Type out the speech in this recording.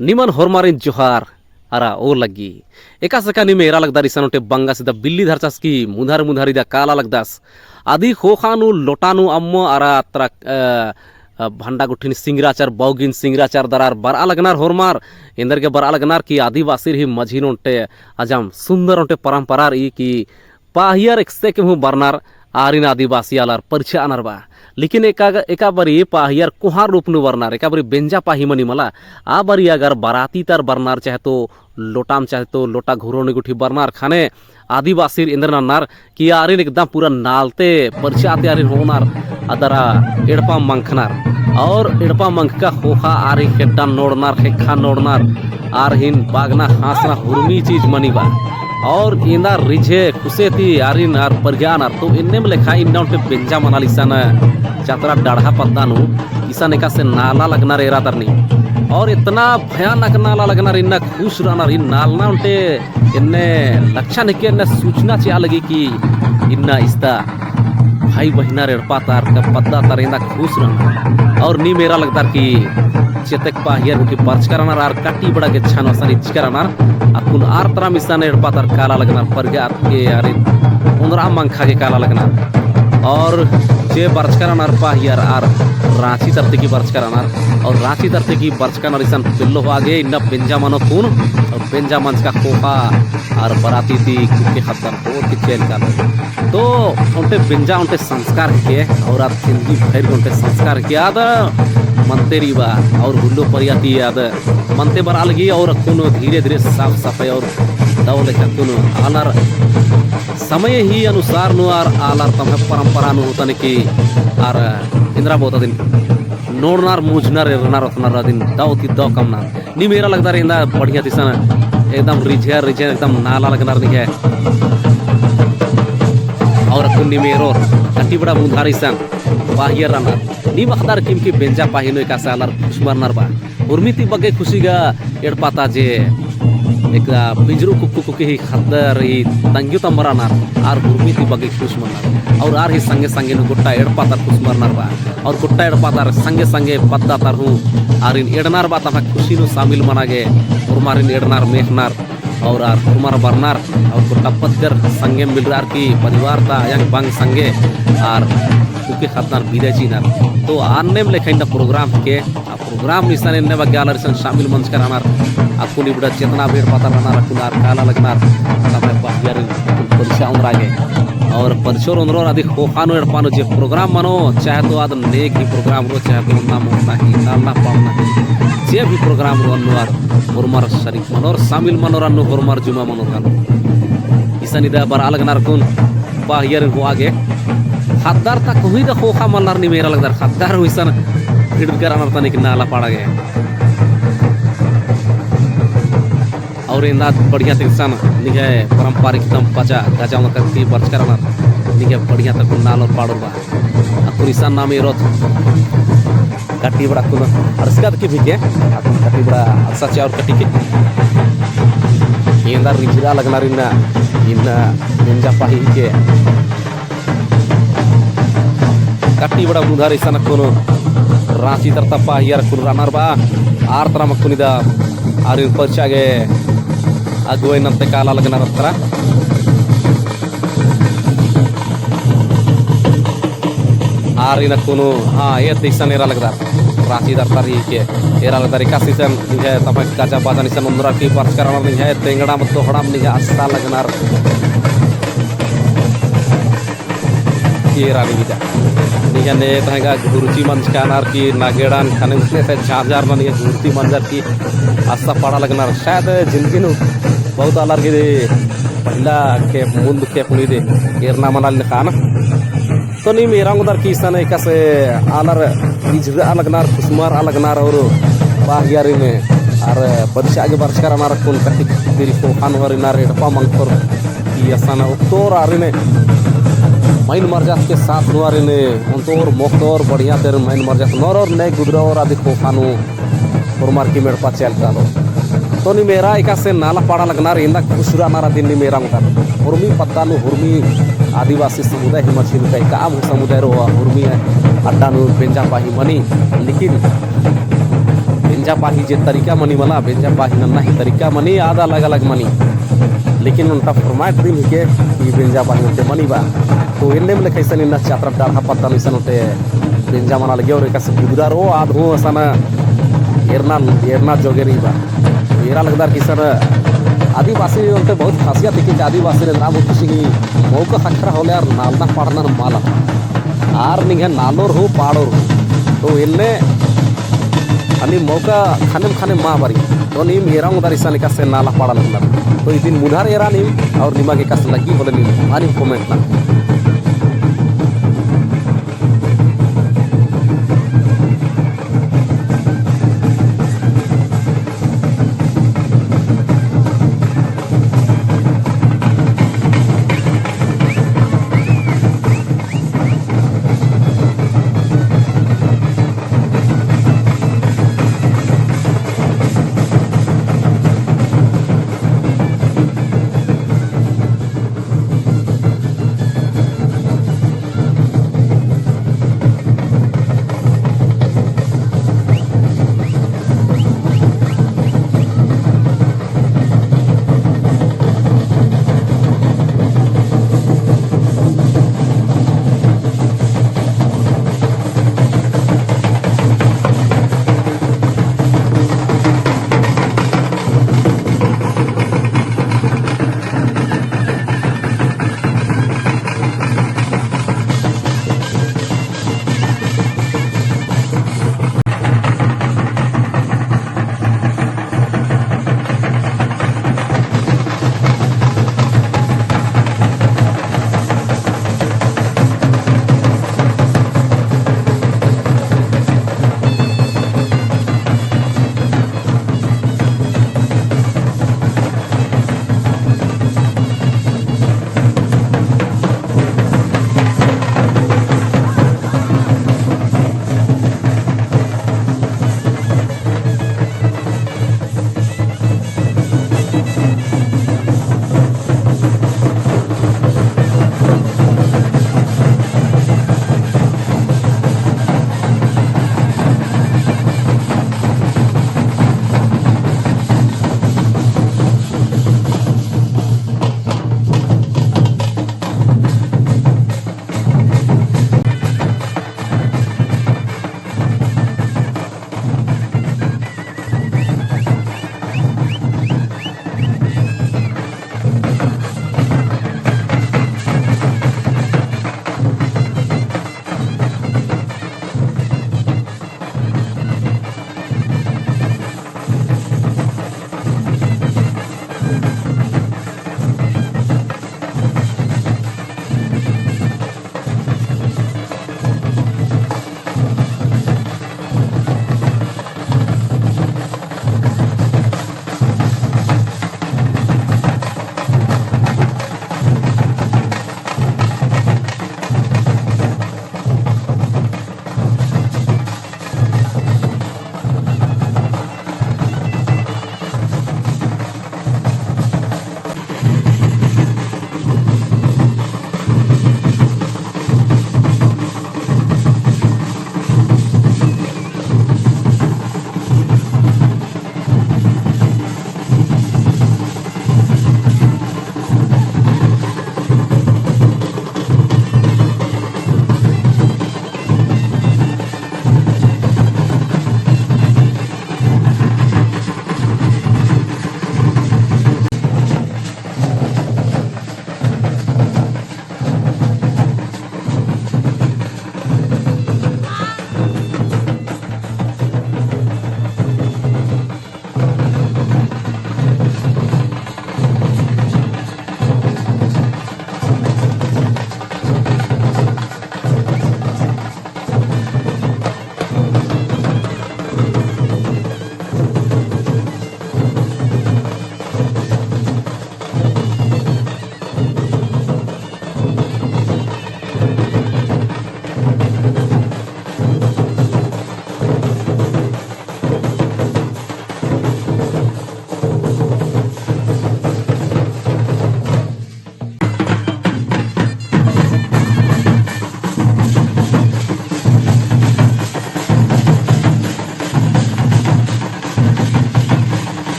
निमन होरमारिन जोहार अरा ओ लगी एका सका निमे एरा लगदारी सनोटे बंगा सिदा बिल्ली धरचास की मुधार मुधारिदा काला लगदास आदि खोखानु लोटानु अम्मो अरा त्र भंडा गुठिन सिंगराचार बौगिन सिंगराचार दरार बरा लगनार होरमार इंदर के बरा लगनार की आदिवासी ही मझिन उनटे अजम सुंदर उनटे परंपरार ई की पाहियर एक्से के हूँ बरनार आरिन आदिवासी आलार परिचय अनार बा लेकिन एका बरी पाहियर कुहार रूप नु बरनार एका बरी बेंजा पाही मनी मला आ बरी अगर बाराती तर बरनार चाहे तो लोटाम चाहे तो लोटा घुरोने गुठी बरनार खाने आदिवासी इंद्र नार कि आरिन एकदम पूरा नालते परिचय आते आरिन होनार अदरा एड़पा मंखनार और एड़पा मंख का होखा आरि हेड्डा नोड़नार हेखा नोड़नार आरहिन बागना हासना हुरमी चीज मनी बा और इंदा रिझे खुशेती आरिन आर परजान तो इन्ने में लेखा इन्ना उनटे बेंजा मनाल ईसान चातरा डाढ़ा पत्तानु ईसान एका से नाला लगना रेरा तरनी और इतना भयानक नाला लगना इन्ना खुश रहना इन नालना उनटे इन्ने लक्षण के इन्ने सूचना चाहिए लगी कि इन्ना इस्ता भाई बहिना रेड़पा तार का पत्ता तार इंदा खुश रहना और नी मेरा लगता कि चेतक पाहियर उठी पर्च कराना आर काटी बड़ा के छानो सारी कराना अकुन आर तरह मिसाने एड़पा तार काला लगना परगात के यार उंदरा मंखा के काला लगना और जे बर्च कराना पाहियर आर रांची तरते की बर्च कराना और रांची तरते की बर्च कराना रिसन पिल्लो हो आगे इन्ना बेंजा मनो खून और बेंजा मंच का खोखा और बराती थी के खतर हो के चेल का तो उनटे बेंजा उनटे संस्कार के और आप जिंदगी भर उनटे संस्कार के याद मनतेरी बा और हुल्लो परियाती याद मनते बर अलगी और कुनो धीरे धीरे साफ सफाई और दौले का कुनो आलर समय ही अनुसार नु आर आलर तम परंपरा नु होतने की आर इंद्रा बोता दिन नोड़नार मुझनार एरनार रखनार दिन दावती दो कमना नी मेरा लगता रे इंदा बढ़िया दिसन एकदम रिझे रिझे एकदम नाला लगनार नहीं है और कुन्नी मेरो कटी बड़ा मुधारी सन पाहियर रनार नी बखदार किम की बेंजा पाहिनो का सालर खुशमरनार बा उर्मिति बगे खुशीगा एड़पाता जे एक बिजरू कुक्कू cookie he khaddar he तंग्यु तमरानार are उर्मिति बगे खुशमरनार और आर ही संगे संगे नु गुट्टा एड़पाता खुशमरनार बा और गुट्टा एड़पाता संगे संगे पद्दा तार हूं आर इन एड़नार बा ता खुशी नु शामिल मनागे उर्मारिन एड़नार मेखनार और आर उर्मार बरनार और गुट्टा पद्दर संगे मिलरार की परिवार ता यंग बंग संगे आर कुके खतनार बिदेची नार तो आने में लेखा प्रोग्राम के प्रोग्राम निशान ने बग्याल रिसन शामिल मंच करानार अकुनी बड़ा चेतना भेड़ पाता बनार अकुनार काला लगनार तमे बाहिर परिचय उमरागे और परिचय उमरो आदि खोखानो एड़पानो जे प्रोग्राम मनो चाहे तो आद नेक ही प्रोग्राम रो चाहे तो नाम होता ही नालना पावना जे भी प्रोग्राम रो अनुवार उर्मार शरीक मनोर शामिल मनोर अनु उर्मार जुमा मनोर कानो ईसानिदा बर अलगनार कुन बाहिर हो आगे खद्दार तक हुई दा खोखा मल्लार नी मेरा लगदार खद्दार हुईसन भिड़ कर अनर्ता निक नाला पड़ा गए और इंदा बढ़िया तिरसन निगे पारंपरिक दम पचा गजा में करती बर्च करना निगे बढ़िया तक नाल और पाड़ो बा अकुरिसन नाम एरोत कट्टी बड़ा कुन अरसका की भी के कट्टी बड़ा सच और कट्टी के इंदा रिजला लगना रिना इन्ना बेंजा पाही के कट्टी बड़ा बुधार ईसा कोनो रांची तरता पाहियर कुन रानार बा आर तरह मकुनिदा आर इन परचागे अगुए नंते काला लगना रत्रा आर इन कोनो हां ये दिशा नेरा लगदा रांची तरता रही के एरा लगदा रिका सीजन है तब काजा बाजा निसन उमरा की परच कराना नहीं है तेंगड़ा मत तो हड़ाम नहीं आस्था लगनार ये रानी बिजा निजाने तहगा गुरुची मंच का नार की नागेड़ान खाने से झारझार मन ये गुरुती मंजर की आस्था पड़ा लगना शायद जिंदगी नु बहुत अलग के पहला के मुंद के पुनी दे एरना मनाल ने खाना तो नहीं मेरा उधर की सन एक से आलर इजरा लगनार खुशमार अलगनार और बाहियारी में और परिचय आगे बर्च कराना रखून कति तेरी को खानवर नार एडपा मंगपर की असाना उत्तोर आरे ने मैन मर्जात के साथ नुआरे ने उनतोर मोख्तोर बढ़िया तेर मैन मर्जात नौर और नए गुदरा और आदि को खानू और मार की मेड़पा चल का लो तो नहीं मेरा एक से नाला पाड़ा लगना रेंदा खुशरा नारा दिन नहीं मेरा मुताबिक हुर्मी पत्ता नु हुर्मी आदिवासी समुदाय ही मछली का काम समुदाय रो हुर्मी है अड्डा नु बेंजा पाही मनी लेकिन बेंजा पाही जे तरीका मनी वाला बेंजा पाही नन्ना ही तरीका मनी आधा अलग अलग मनी लेकिन उनका फरमाइश दिन के कि बेंजा पाही होते मनी बा तो इन्ने में कैसे निन्ना चात्र डाढ़ा पत्ता निसन होते बेंजा मना लगे और एक से गुदर ओ आध हो असना एरना जोगेरी बा एरा लगदार किसन आदिवासी उनते बहुत खासियत है कि आदिवासी ने नाम खुशी मौका हखरा होले यार नालना पाड़ना माला आर निगे नालोर हो पाड़ोर हो तो इन्ने अनि मौका खाने माँ बारी तो नीम एरा उदार इसा निका से नाला पाड़ा लगला तो इदिन मुधार एरा नीम और निमा के कस लगी बोले नीम आनी कमेंट ना